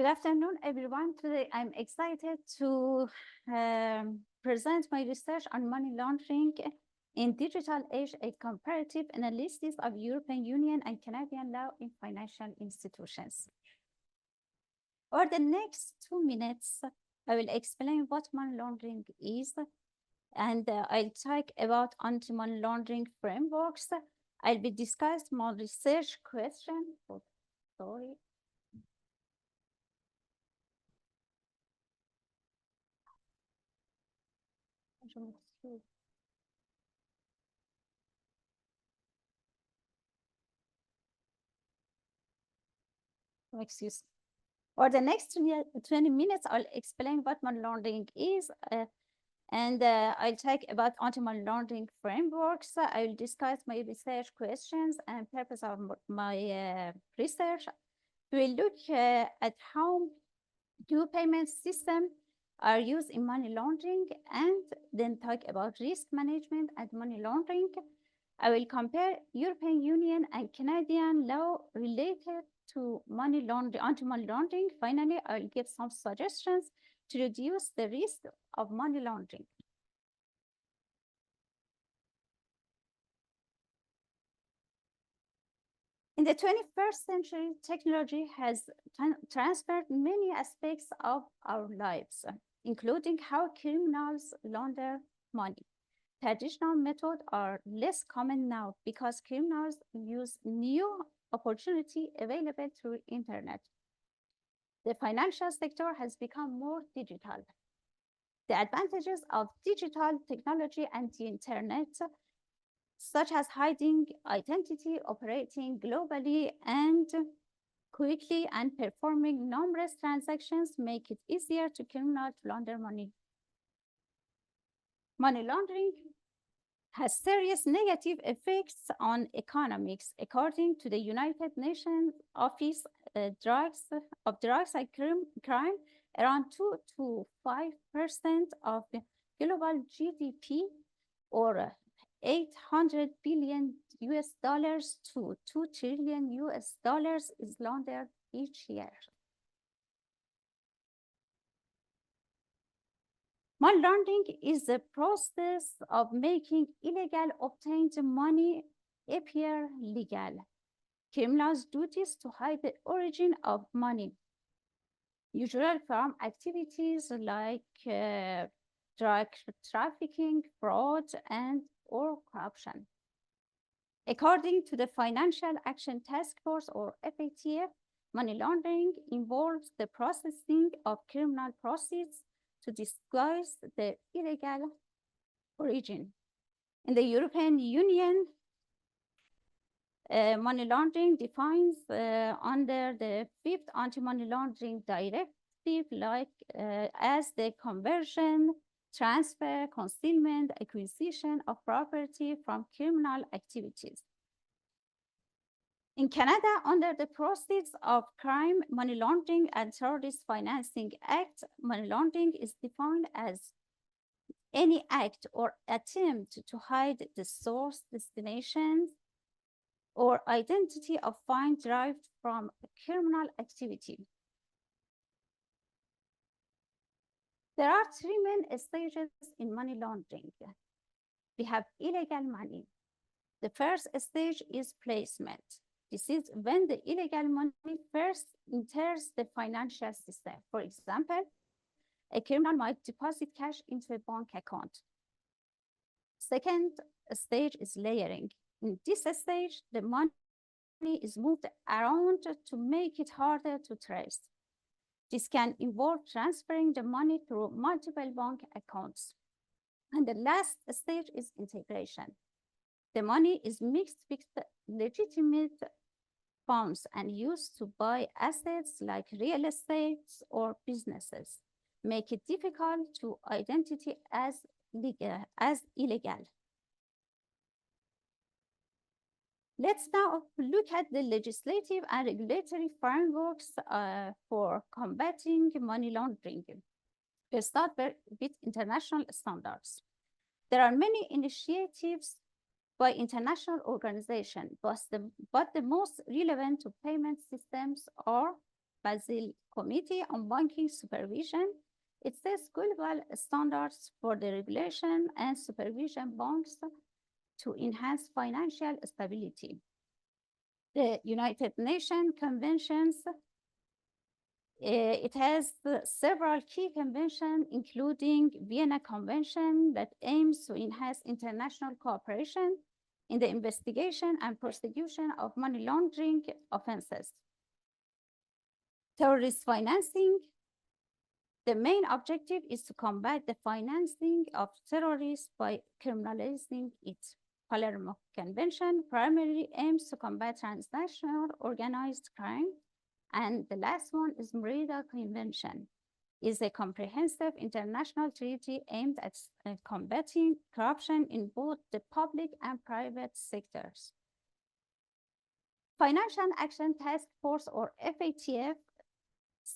Good afternoon, everyone. Today, I'm excited to present my research on money laundering in digital age, a comparative analysis of European Union and Canadian law in financial institutions. Over the next 2 minutes, I will explain what money laundering is, and I'll talk about anti-money laundering frameworks. I'll be discussing my research question. Oh, sorry. Excuse. For the next 20 minutes, I'll explain what money laundering is, and I'll talk about anti-money laundering frameworks. I will discuss my research questions and purpose of my research. We'll look at how new payment systems are used in money laundering, and then talk about risk management and money laundering. I will compare European Union and Canadian law related to money laundering, anti-money laundering. Finally, I'll give some suggestions to reduce the risk of money laundering. In the 21st century, technology has transferred many aspects of our lives, including how criminals launder money. Traditional methods are less common now because criminals use new opportunity available through internet. The financial sector has become more digital. The advantages of digital technology and the internet, such as hiding identity, operating globally and quickly, and performing numerous transactions, make it easier to criminals to launder money. Money laundering has serious negative effects on economics. According to the United Nations Office of Drugs and Crime, around 2 to 5% of the global GDP, or $800 billion to $2 trillion is laundered each year. Money laundering is the process of making illegal obtained money appear legal. Criminals do this to hide the origin of money, usually from activities like drug trafficking, fraud, or corruption. According to the Financial Action Task Force, or FATF, money laundering involves the processing of criminal proceeds to disguise the illegal origin. In the European Union, money laundering defines under the 5th Anti-Money Laundering Directive, as the conversion, transfer, concealment, acquisition of property from criminal activities. In Canada, under the Proceeds of Crime, Money Laundering and Terrorist Financing Act, money laundering is defined as any act or attempt to hide the source, destination, or identity of funds derived from a criminal activity. There are 3 main stages in money laundering. We have illegal money. The first stage is placement. This is when the illegal money first enters the financial system. For example, a criminal might deposit cash into a bank account. Second stage is layering. In this stage, the money is moved around to make it harder to trace. This can involve transferring the money through multiple bank accounts. And the last stage is integration. The money is mixed with legitimate funds and used to buy assets like real estate or businesses, make it difficult to identify as illegal. Let's now look at the legislative and regulatory frameworks for combating money laundering. We'll start with international standards. There are many initiatives by international organizations, but the most relevant to payment systems are Basel Committee on Banking Supervision. It sets global standards for the regulation and supervision banks to enhance financial stability. The United Nations Conventions, it has several key conventions, including Vienna Convention that aims to enhance international cooperation in the investigation and prosecution of money laundering offenses. Terrorist financing. The main objective is to combat the financing of terrorists by criminalizing it. Palermo Convention primarily aims to combat transnational organized crime. And the last one is Merida Convention, is a comprehensive international treaty aimed at combating corruption in both the public and private sectors. Financial Action Task Force, or FATF,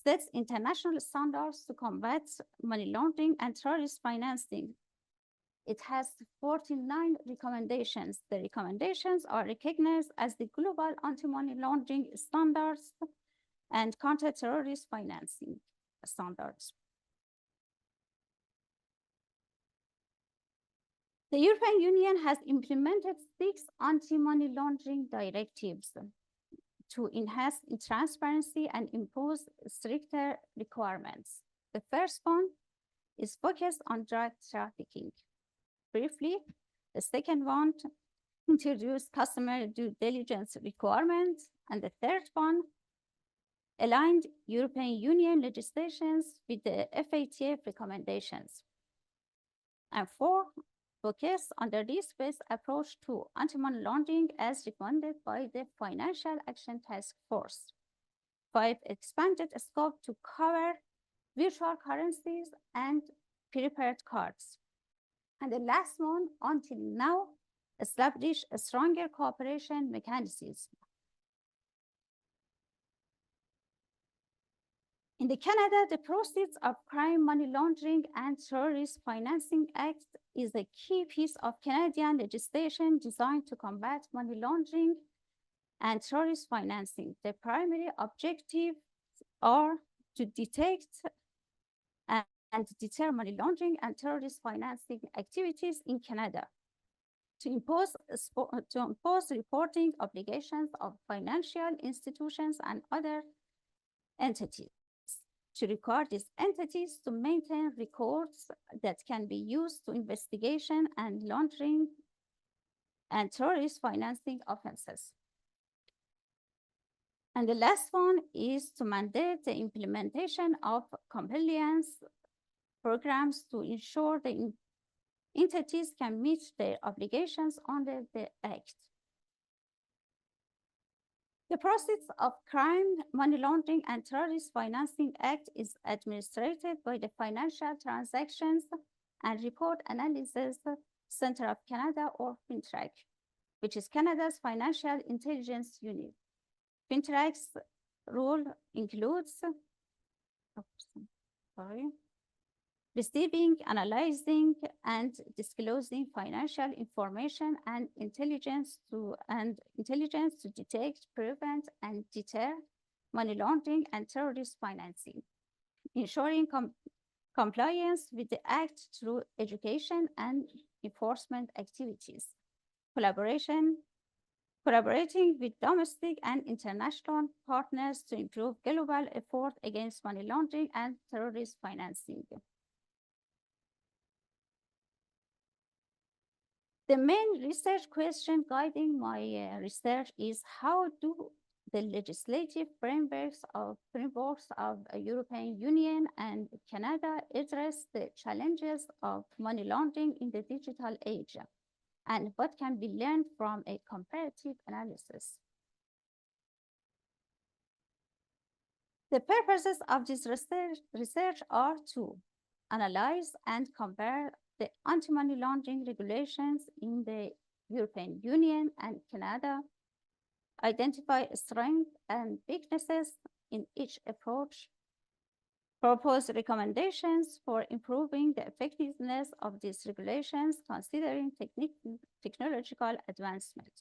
sets international standards to combat money laundering and terrorist financing. It has 49 recommendations. The recommendations are recognized as the global anti-money laundering standards and counter-terrorist financing standards. The European Union has implemented 6 anti-money laundering directives to enhance transparency and impose stricter requirements. The first one is focused on drug trafficking. Briefly, the second one introduced customer due diligence requirements, and the third one aligned European Union legislations with the FATF recommendations. And 4, focus on the risk-based approach to anti-money laundering as recommended by the Financial Action Task Force. 5, expanded scope to cover virtual currencies and prepaid cards. And the last one, until now, establish a stronger cooperation mechanisms. In Canada, the Proceeds of Crime, Money Laundering and Terrorist Financing Act is a key piece of Canadian legislation designed to combat money laundering and terrorist financing. The primary objectives are to detect and deter money laundering and terrorist financing activities in Canada, to impose reporting obligations of financial institutions and other entities, to require these entities to maintain records that can be used to investigation and laundering and terrorist financing offenses. And the last one is to mandate the implementation of compliance programs to ensure the entities can meet their obligations under the Act. The Proceeds of Crime, Money Laundering and Terrorist Financing Act is administered by the Financial Transactions and Report Analysis Center of Canada, or FINTRAC, which is Canada's financial intelligence unit. FINTRAC's role includes receiving, analyzing, and disclosing financial information and intelligence to detect, prevent, and deter money laundering and terrorist financing, ensuring compliance with the Act through education and enforcement activities, collaborating with domestic and international partners to improve global effort against money laundering and terrorist financing. The main research question guiding my research is how do the legislative frameworks of European Union and Canada address the challenges of money laundering in the digital age, and what can be learned from a comparative analysis. The purposes of this research are to analyze and compare the anti-money laundering regulations in the European Union and Canada, identify strengths and weaknesses in each approach, propose recommendations for improving the effectiveness of these regulations considering technological advancement.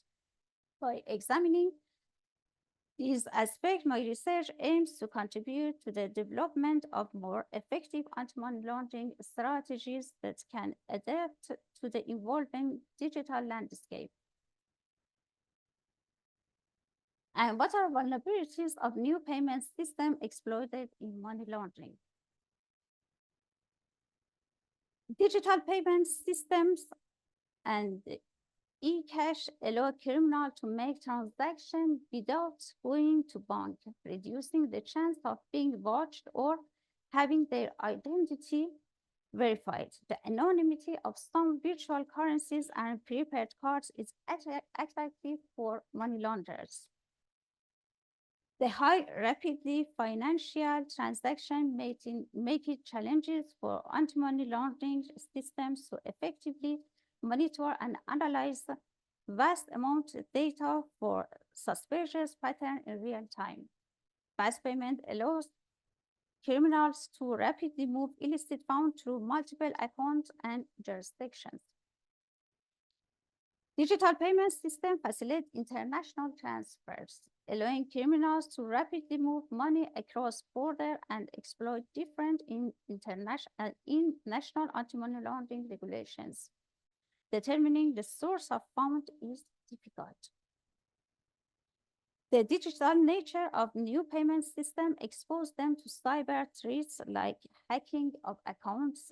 By examining These aspects, my research aims to contribute to the development of more effective anti-money laundering strategies that can adapt to the evolving digital landscape. And what are vulnerabilities of new payment system exploited in money laundering? Digital payment systems and e-cash allow criminals to make transactions without going to bank, reducing the chance of being watched or having their identity verified. The anonymity of some virtual currencies and prepaid cards is attractive for money launderers. The high rapidly financial transaction make it challenges for anti-money laundering systems to effectively monitor and analyze vast amounts of data for suspicious patterns in real time. Fast payment allows criminals to rapidly move illicit funds through multiple accounts and jurisdictions. Digital payment systems facilitate international transfers, allowing criminals to rapidly move money across borders and exploit different national anti-money laundering regulations. Determining the source of funds is difficult. The digital nature of new payment systems exposes them to cyber threats like hacking of accounts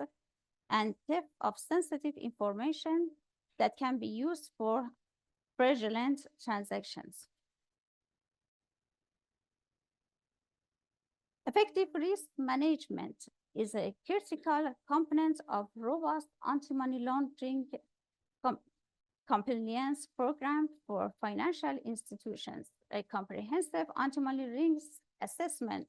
and theft of sensitive information that can be used for fraudulent transactions. Effective risk management is a critical component of robust anti-money laundering compliance program for financial institutions. A comprehensive anti-money risk assessment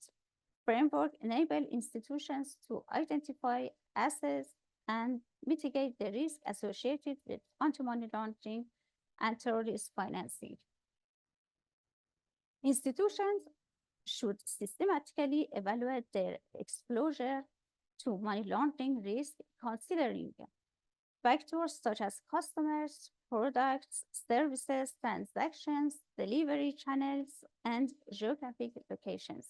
framework enables institutions to identify assets and mitigate the risk associated with anti-money laundering and terrorist financing. Institutions should systematically evaluate their exposure to money laundering risk, considering factors such as customers, products, services, transactions, delivery channels, and geographic locations.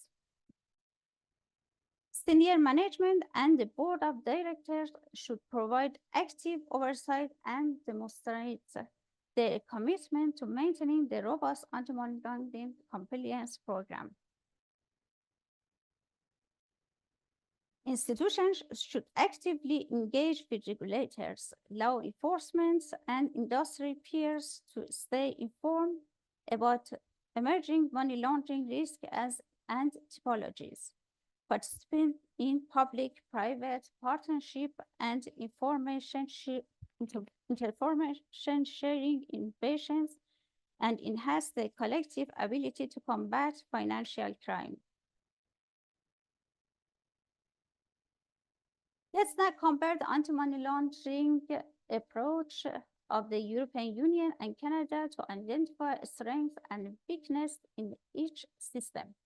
Senior management and the board of directors should provide active oversight and demonstrate their commitment to maintaining the robust anti-money laundering compliance program. Institutions should actively engage with regulators, law enforcement, and industry peers to stay informed about emerging money laundering risks and typologies. Participate in public-private partnership and information sharing innovations and enhance the collective ability to combat financial crime. Let's now compare the anti-money laundering approach of the European Union and Canada to identify strengths and weaknesses in each system.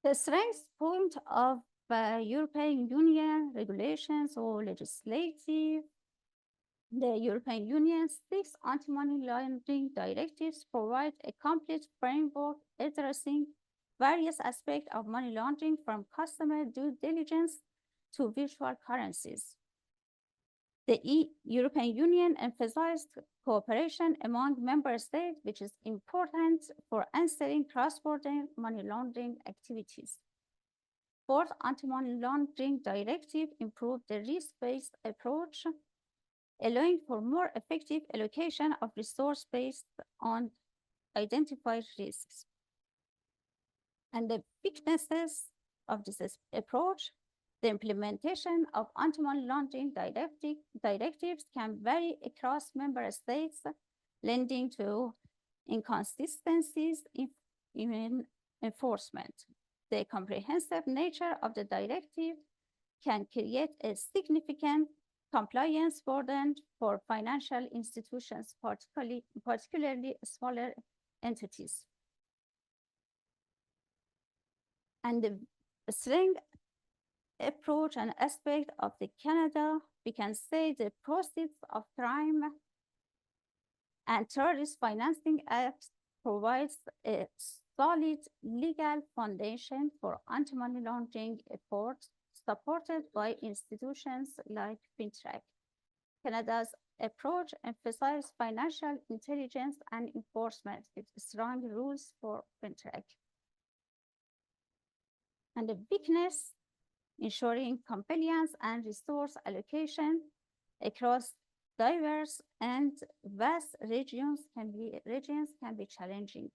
The strength point of European Union regulations or legislative, the European Union's 6 anti-money laundering directives provide a complete framework addressing various aspects of money laundering, from customer due diligence to virtual currencies. The European Union emphasized cooperation among member states, which is important for answering cross-border money laundering activities. Fourth, anti-money laundering directive improved the risk-based approach, allowing for more effective allocation of resources based on identified risks. And the weaknesses of this approach, the implementation of anti-money laundering directives can vary across member states, leading to inconsistencies in enforcement. The comprehensive nature of the directive can create a significant compliance burden for financial institutions, particularly smaller entities. And the strength approach and aspect of the Canada, we can say the proceeds of crime Anti-Terrorist Financing Act provides a solid legal foundation for anti-money laundering efforts supported by institutions like FinTrack. Canada's approach emphasizes financial intelligence and enforcement with strong rules for FinTrack. And the weakness, ensuring compliance and resource allocation across diverse and vast regions can be challenging.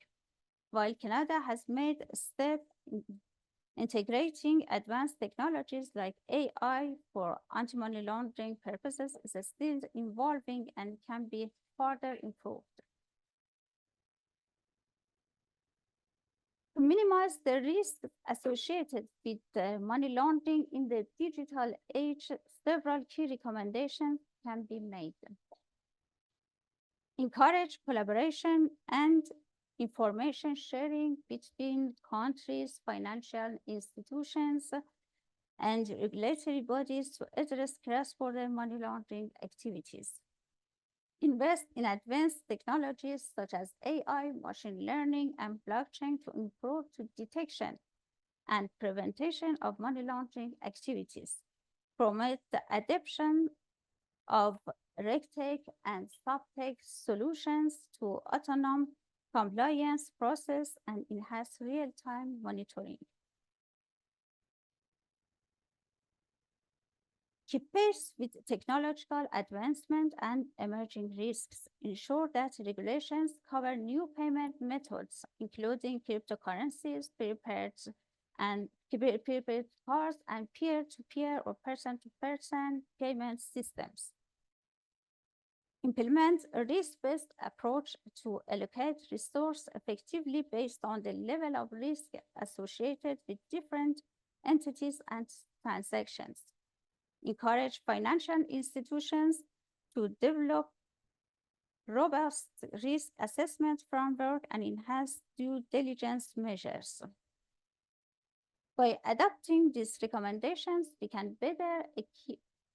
While Canada has made steps in integrating advanced technologies like AI for anti-money laundering purposes, is still evolving and can be further improved. To minimize the risks associated with money laundering in the digital age, several key recommendations can be made. Encourage collaboration and information sharing between countries, financial institutions, and regulatory bodies to address cross-border money laundering activities. Invest in advanced technologies such as AI, machine learning, and blockchain to improve the detection and prevention of money laundering activities. Promote the adoption of RegTech and SubTech solutions to autonomous compliance process and enhance real-time monitoring. Keep pace with technological advancement and emerging risks. Ensure that regulations cover new payment methods, including cryptocurrencies, prepaid cards, and peer-to-peer or person-to-person payment systems. Implement a risk-based approach to allocate resources effectively based on the level of risk associated with different entities and transactions. Encourage financial institutions to develop robust risk assessment framework and enhance due diligence measures. By adopting these recommendations, we can better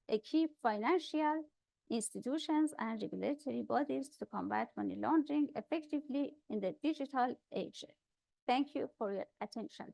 equip financial institutions and regulatory bodies to combat money laundering effectively in the digital age. Thank you for your attention.